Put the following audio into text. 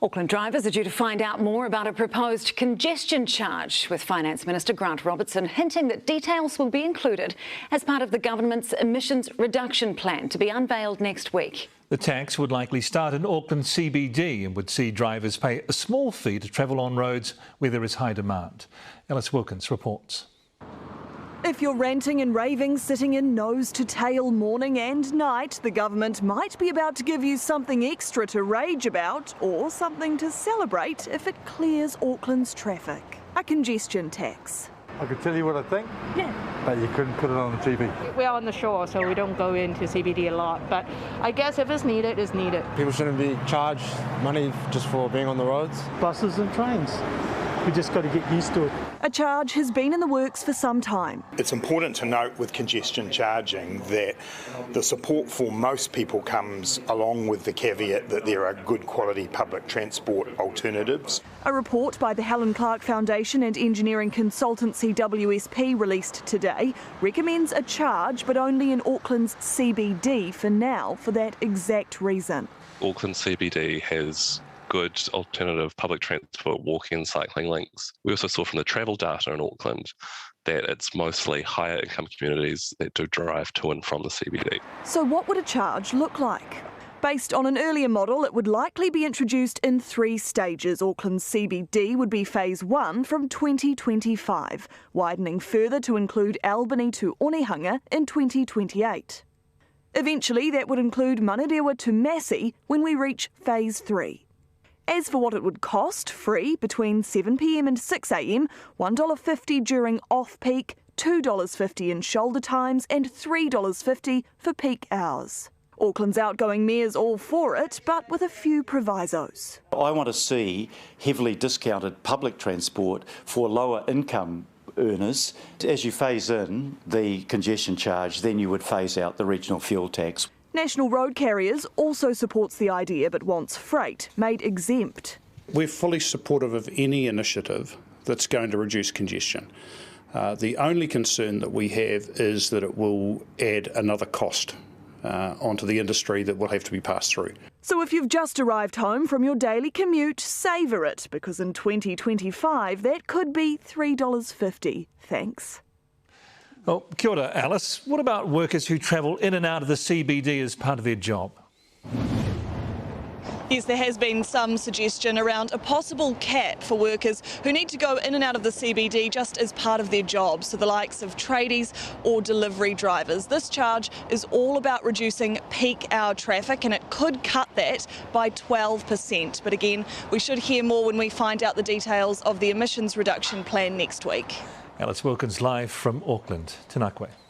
Auckland drivers are due to find out more about a proposed congestion charge, with Finance Minister Grant Robertson hinting that details will be included as part of the government's emissions reduction plan to be unveiled next week. The tax would likely start in Auckland CBD and would see drivers pay a small fee to travel on roads where there is high demand. Alice Wilkins reports. If you're ranting and raving, sitting in nose-to-tail morning and night, the government might be about to give you something extra to rage about, or something to celebrate if it clears Auckland's traffic. A congestion tax. I could tell you what I think, but you couldn't put it on the TV. We're on the shore, so we don't go into CBD a lot, but I guess if it's needed, it's needed. People shouldn't be charged money just for being on the roads. Buses and trains. We just got to get used to it. A charge has been in the works for some time. It's important to note with congestion charging that the support for most people comes along with the caveat that there are good quality public transport alternatives. A report by the Helen Clark Foundation and engineering consultancy WSP released today recommends a charge, but only in Auckland's CBD for now, for that exact reason. Auckland CBD has good alternative public transport, walking and cycling links. We also saw from the travel data in Auckland that it's mostly higher income communities that do drive to and from the CBD. So what would a charge look like? Based on an earlier model, it would likely be introduced in 3 stages. Auckland's CBD would be phase 1 from 2025, widening further to include Albany to Onehunga in 2028. Eventually, that would include Manurewa to Massey when we reach phase 3. As for what it would cost, free between 7 p.m. and 6 a.m, $1.50 during off-peak, $2.50 in shoulder times and $3.50 for peak hours. Auckland's outgoing mayor's all for it, but with a few provisos. I want to see heavily discounted public transport for lower income earners. As you phase in the congestion charge, then you would phase out the regional fuel tax. National Road Carriers also supports the idea but wants freight made exempt. We're fully supportive of any initiative that's going to reduce congestion. The only concern that we have is that it will add another cost onto the industry that will have to be passed through. So if you've just arrived home from your daily commute, savour it, because in 2025 that could be $3.50. Thanks. Well, kia ora, Alice. What about workers who travel in and out of the CBD as part of their job? Yes, there has been some suggestion around a possible cap for workers who need to go in and out of the CBD just as part of their job, so the likes of tradies or delivery drivers. This charge is all about reducing peak hour traffic, and it could cut that by 12%. But again, we should hear more when we find out the details of the emissions reduction plan next week. Alice Wilkins live from Auckland. Tēnā koe.